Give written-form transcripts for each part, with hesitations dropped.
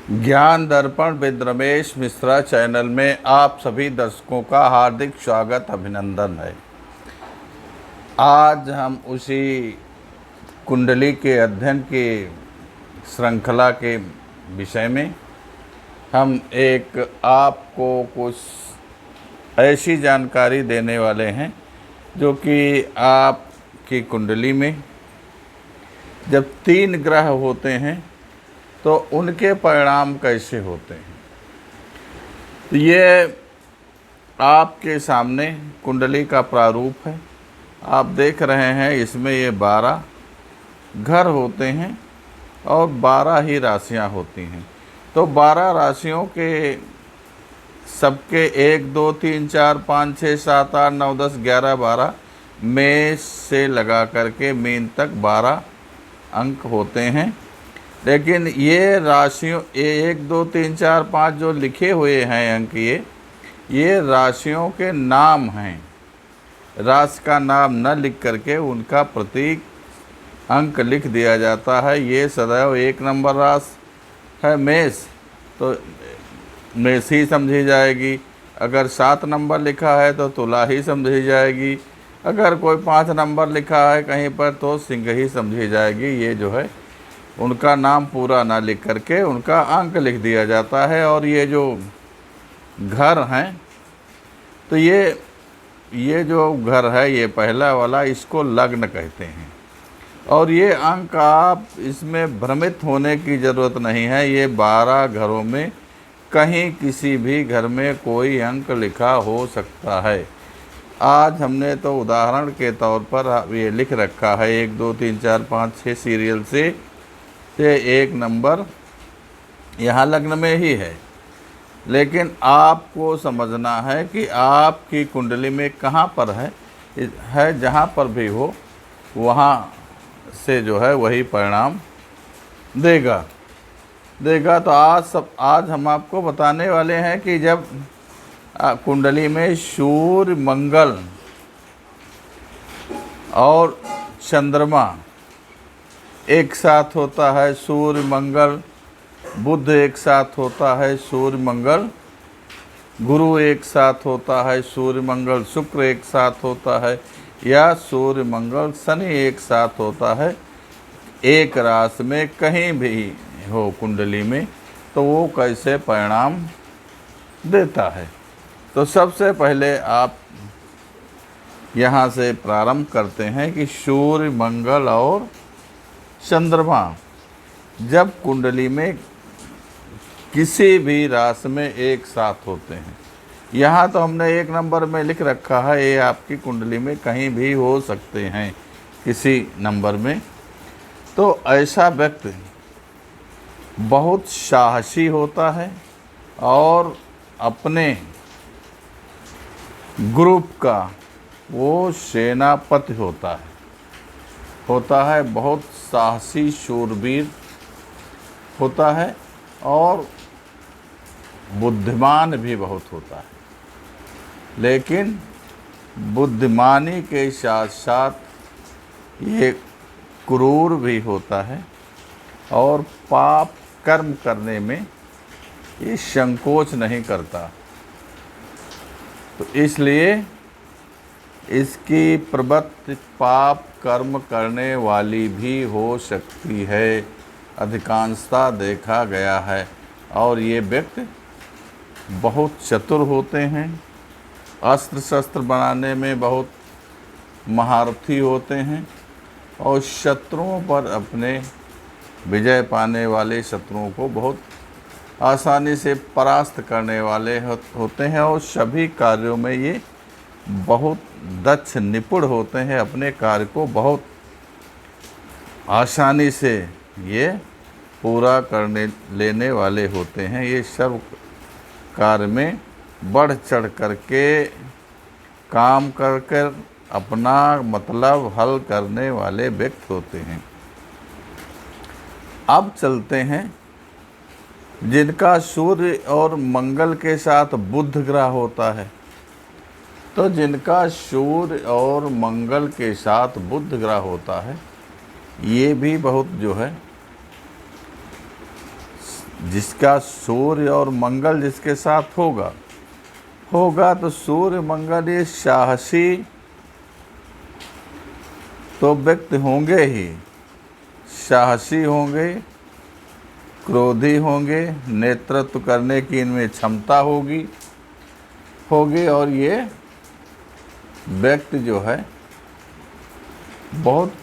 ज्ञान दर्पण with Ramesh Mishra channel में आप सभी दर्शकों का हार्दिक स्वागत अभिनंदन है। आज हम उसी कुंडली के अध्ययन की श्रृंखला के विषय में हम एक आपको कुछ ऐसी जानकारी देने वाले हैं जो कि आपकी कुंडली में जब 3 ग्रह होते हैं तो उनके परिणाम कैसे होते हैं। तो ये आपके सामने कुंडली का प्रारूप है। आप देख रहे हैं इसमें ये 12 घर होते हैं और 12 ही राशियां होती हैं। तो 12 राशियों के सबके 1 2 3 4 5 6 7 8 9 10 11 12 मेष से लगा करके मीन तक 12 अंक होते हैं। लेकिन ये राशियों 1 2 3 4 5 जो लिखे हुए हैं अंक ये राशियों के नाम हैं। राशि का नाम न लिख करके उनका प्रतीक अंक लिख दिया जाता है। ये सदैव 1 नंबर राशि है मेष, तो मेष ही समझी जाएगी। अगर 7 नंबर लिखा है तो तुला ही समझी जाएगी। अगर कोई 5 नंबर लिखा है कहीं पर तो सिंह ही समझी जाएगी। ये जो है उनका नाम पूरा ना लिख करके उनका अंक लिख दिया जाता है। और ये जो घर हैं तो ये जो घर है ये पहला वाला, इसको लग्न कहते हैं। और ये अंक आप इसमें भ्रमित होने की ज़रूरत नहीं है। ये 12 घरों में कहीं किसी भी घर में कोई अंक लिखा हो सकता है। आज हमने तो उदाहरण के तौर पर ये लिख रखा है 1 2 3 4 5 6 सीरियल से 1 नंबर यहाँ लग्न में ही है। लेकिन आपको समझना है कि आपकी कुंडली में कहाँ पर है जहाँ पर भी हो वहाँ से जो है वही परिणाम देगा। तो आज हम आपको बताने वाले हैं कि जब कुंडली में सूर्य मंगल और चंद्रमा एक साथ होता है, सूर्य मंगल बुध एक साथ होता है, सूर्य मंगल गुरु एक साथ होता है, सूर्य मंगल शुक्र एक साथ होता है, या सूर्य मंगल शनि एक साथ होता है एक राशि में कहीं भी हो कुंडली में, तो वो कैसे परिणाम देता है। तो सबसे पहले आप यहाँ से प्रारंभ करते हैं कि सूर्य मंगल और चंद्रमा जब कुंडली में किसी भी राशि में एक साथ होते हैं, यहाँ तो हमने 1 नंबर में लिख रखा है, ये आपकी कुंडली में कहीं भी हो सकते हैं किसी नंबर में। तो ऐसा व्यक्ति बहुत साहसी होता है और अपने ग्रुप का वो सेनापति होता है, बहुत साहसी शूरवीर होता है और बुद्धिमान भी बहुत होता है। लेकिन बुद्धिमानी के साथ साथ ये क्रूर भी होता है और पाप कर्म करने में ये संकोच नहीं करता। तो इसलिए इसकी प्रवृत्ति पाप कर्म करने वाली भी हो सकती है, अधिकांशतः देखा गया है। और ये व्यक्ति बहुत चतुर होते हैं, अस्त्र शस्त्र बनाने में बहुत महारथी होते हैं और शत्रुओं पर अपने विजय पाने वाले शत्रुओं को बहुत आसानी से परास्त करने वाले होते हैं। और सभी कार्यों में ये बहुत दक्ष निपुण होते हैं, अपने कार्य को बहुत आसानी से ये पूरा करने लेने वाले होते हैं। ये सब कार्य में बढ़ चढ़ करके काम कर कर अपना मतलब हल करने वाले व्यक्ति होते हैं। अब चलते हैं जिनका सूर्य और मंगल के साथ बुध ग्रह होता है। तो जिनका सूर्य और मंगल के साथ बुध ग्रह होता है ये भी बहुत जो है जिसका सूर्य और मंगल जिसके साथ होगा तो सूर्य मंगल ये साहसी तो व्यक्ति होंगे ही, साहसी होंगे, क्रोधी होंगे, नेतृत्व करने की इनमें क्षमता होगी और ये व्यक्ति जो है बहुत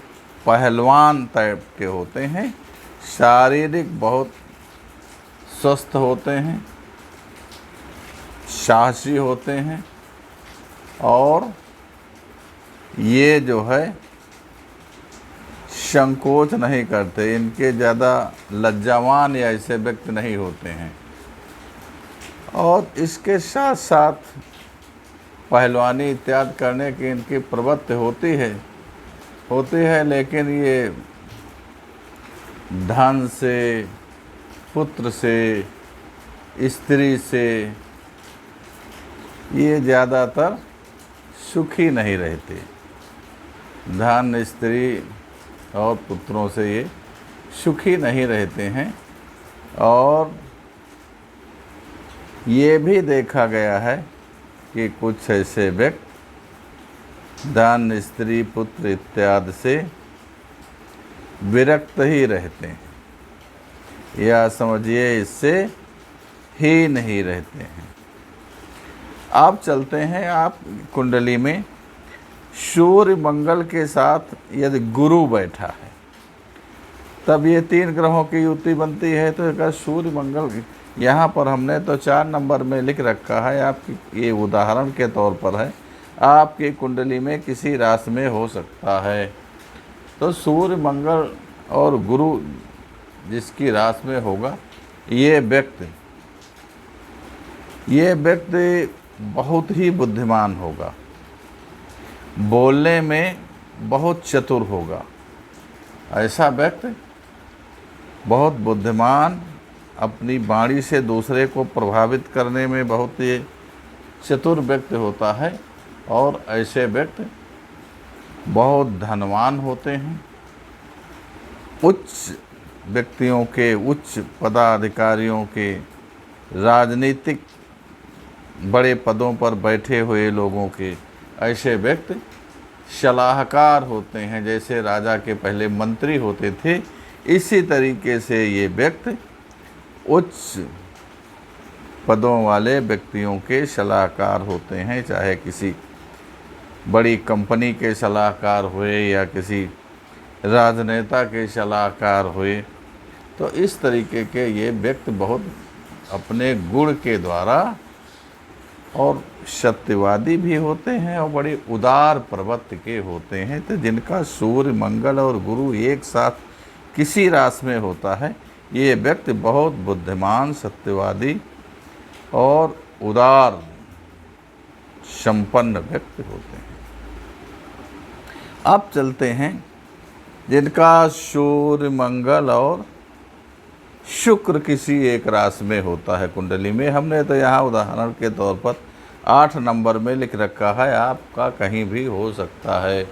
पहलवान टाइप के होते हैं, शारीरिक बहुत स्वस्थ होते हैं, साहसी होते हैं और ये जो है संकोच नहीं करते, इनके ज़्यादा लज्जावान या ऐसे व्यक्ति नहीं होते हैं। और इसके साथ साथ पहलवानी इत्यादि करने की इनकी प्रवृत्ति होती है, लेकिन ये धन से, पुत्र से, स्त्री से ये ज़्यादातर सुखी नहीं रहते। धन, स्त्री और पुत्रों से ये सुखी नहीं रहते हैं। और ये भी देखा गया है कि कुछ ऐसे व्यक्ति धन, स्त्री, पुत्र इत्यादि से विरक्त ही रहते हैं, या समझिए इससे ही नहीं रहते हैं। आप चलते हैं, आप कुंडली में सूर्य मंगल के साथ यदि गुरु बैठा है तब ये 3 ग्रहों की युति बनती है। तो इसका सूर्य मंगल यहाँ पर हमने तो 4 नंबर में लिख रखा है, आपकी ये उदाहरण के तौर पर है, आपकी कुंडली में किसी राशि में हो सकता है। तो सूर्य मंगल और गुरु जिसकी राशि में होगा, ये व्यक्ति बहुत ही बुद्धिमान होगा, बोलने में बहुत चतुर होगा। ऐसा व्यक्ति बहुत बुद्धिमान, अपनी वाणी से दूसरे को प्रभावित करने में बहुत ही चतुर व्यक्ति होता है। और ऐसे व्यक्ति बहुत धनवान होते हैं। उच्च व्यक्तियों के, उच्च पदाधिकारियों के, राजनीतिक बड़े पदों पर बैठे हुए लोगों के ऐसे व्यक्ति सलाहकार होते हैं। जैसे राजा के पहले मंत्री होते थे, इसी तरीके से ये व्यक्ति उच्च पदों वाले व्यक्तियों के सलाहकार होते हैं, चाहे किसी बड़ी कंपनी के सलाहकार हुए या किसी राजनेता के सलाहकार हुए। तो इस तरीके के ये व्यक्ति बहुत अपने गुण के द्वारा और सत्यवादी भी होते हैं और बड़े उदार प्रवृत्ति के होते हैं। तो जिनका सूर्य, मंगल और गुरु एक साथ किसी राशि में होता है, ये व्यक्ति बहुत बुद्धिमान, सत्यवादी और उदार संपन्न व्यक्ति होते हैं। अब चलते हैं जिनका सूर्य, मंगल और शुक्र किसी एक राशि में होता है कुंडली में। हमने तो यहाँ उदाहरण के तौर पर 8 नंबर में लिख रखा है, आपका कहीं भी हो सकता है।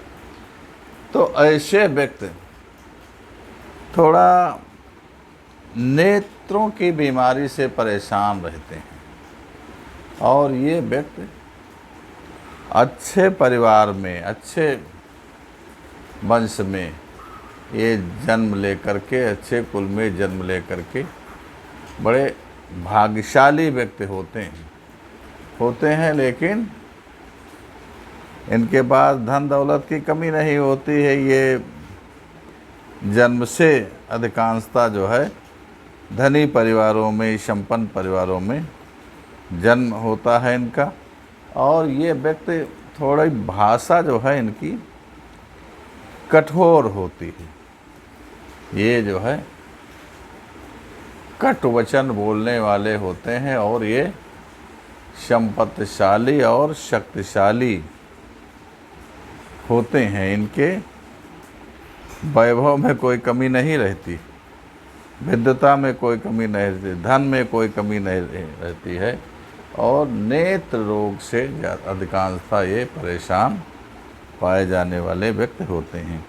तो ऐसे व्यक्ति थोड़ा नेत्रों की बीमारी से परेशान रहते हैं और ये व्यक्ति अच्छे परिवार में, अच्छे वंश में ये जन्म लेकर के, अच्छे कुल में जन्म लेकर के बड़े भाग्यशाली व्यक्ति होते हैं। लेकिन इनके पास धन दौलत की कमी नहीं होती है। ये जन्म से अधिकांशता जो है धनी परिवारों में, संपन्न परिवारों में जन्म होता है इनका। और ये व्यक्ति थोड़ी भाषा जो है इनकी कठोर होती है। ये जो है कट वचन बोलने वाले होते हैं और ये संपत्तिशाली और शक्तिशाली होते हैं। इनके वैभव में कोई कमी नहीं रहती, विद्वता में कोई कमी नहीं रहती, धन में कोई कमी नहीं रहती है। और नेत्र रोग से अधिकांशतः ये परेशान पाए जाने वाले व्यक्ति होते हैं।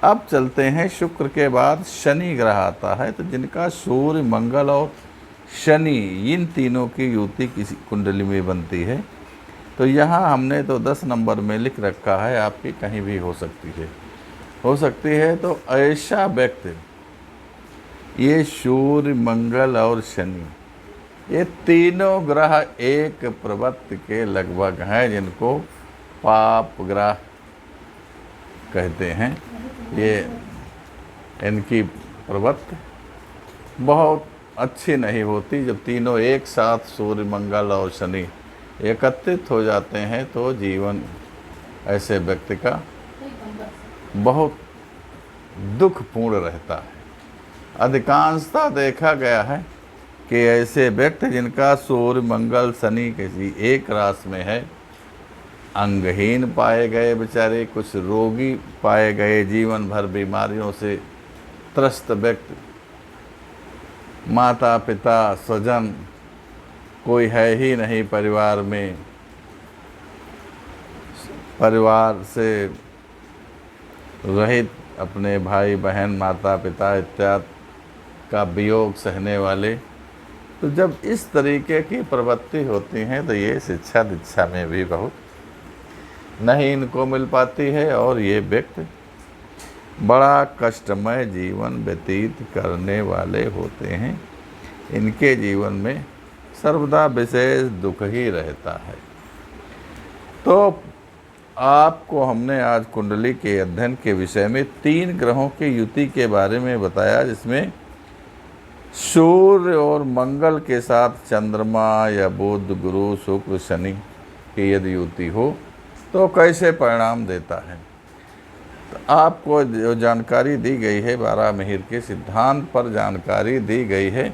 अब चलते हैं, शुक्र के बाद शनि ग्रह आता है। तो जिनका सूर्य, मंगल और शनि, इन तीनों की युति किसी कुंडली में बनती है। तो यहाँ हमने तो 10 नंबर में लिख रखा है, आपकी कहीं भी हो सकती है। तो ऐसा व्यक्ति, ये सूर्य, मंगल और शनि, ये तीनों ग्रह एक प्रवृत्ति के लगभग हैं, जिनको पाप ग्रह कहते हैं। ये इनकी प्रवृत्ति बहुत अच्छी नहीं होती। जब तीनों एक साथ सूर्य, मंगल और शनि एकत्रित हो जाते हैं तो जीवन ऐसे व्यक्ति का बहुत दुखपूर्ण रहता है। अधिकांशतः देखा गया है कि ऐसे व्यक्ति जिनका सूर्य, मंगल, शनि किसी एक राशि में है, अंगहीन पाए गए बेचारे, कुछ रोगी पाए गए, जीवन भर बीमारियों से त्रस्त व्यक्ति, माता पिता स्वजन कोई है ही नहीं परिवार में, परिवार से रहित अपने भाई बहन, माता पिता इत्यादि का वियोग सहने वाले। तो जब इस तरीके की प्रवृत्ति होती है तो ये शिक्षा दीक्षा में भी बहुत नहीं इनको मिल पाती है, और ये व्यक्ति बड़ा कष्टमय जीवन व्यतीत करने वाले होते हैं। इनके जीवन में सर्वदा विशेष दुख ही रहता है। तो आपको हमने आज कुंडली के अध्ययन के विषय में 3 ग्रहों की युति के बारे में बताया, जिसमें सूर्य और मंगल के साथ चंद्रमा या बुध, गुरु, शुक्र, शनि की यदि युति हो तो कैसे परिणाम देता है। तो आपको जो जानकारी दी गई है, 12 मिहिर के सिद्धांत पर जानकारी दी गई है।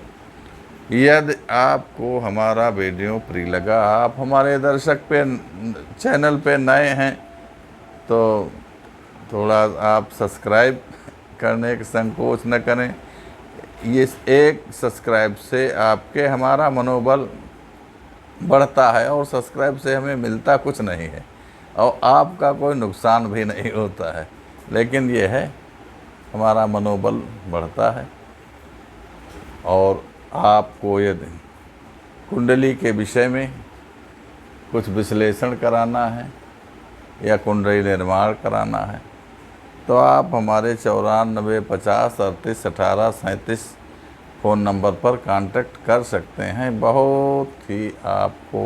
यदि आपको हमारा वीडियो प्रिय लगा, आप हमारे दर्शक पे चैनल पे नए हैं, तो थोड़ा आप सब्सक्राइब करने का संकोच न करें। ये एक सब्सक्राइब से आपके हमारा मनोबल बढ़ता है, और सब्सक्राइब से हमें मिलता कुछ नहीं है और आपका कोई नुकसान भी नहीं होता है, लेकिन ये है हमारा मनोबल बढ़ता है। और आपको यदि कुंडली के विषय में कुछ विश्लेषण कराना है या कुंडली निर्माण कराना है तो आप हमारे 94 50 38 18 37 फ़ोन नंबर पर कांटेक्ट कर सकते हैं। बहुत ही आपको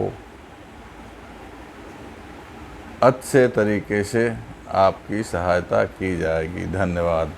अच्छे तरीके से आपकी सहायता की जाएगी। धन्यवाद।